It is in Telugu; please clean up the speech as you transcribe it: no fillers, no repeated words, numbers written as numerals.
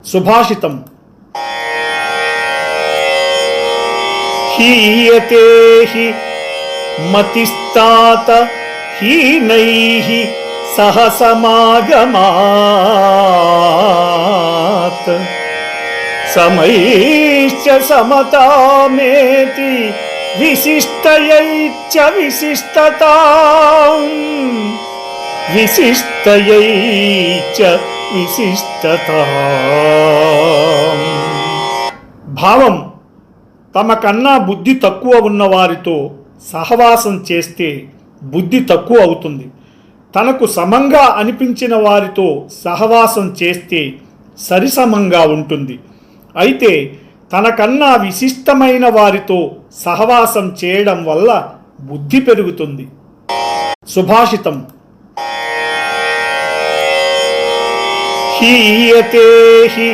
సుభాషితం. హీయతే హి మతిస్తాత హీనైః సహ సమాగమాత్ సమైశ్చ సమతామేతి విశిష్టయైశ్చ విశిష్టతాం విశిష్టయైశ్చ విశిష్టతాం. భావం: తమకన్నా బుద్ధి తక్కువ ఉన్నవారితో సహవాసం చేస్తే బుద్ధి తక్కువ అవుతుంది. తనకు సమంగా అనిపించిన వారితో సహవాసం చేస్తే సరిసమంగా ఉంటుంది. అయితే తనకన్నా విశిష్టమైన వారితో సహవాసం చేయడం వల్ల బుద్ధి పెరుగుతుంది. సుభాషితం. హీయతే హి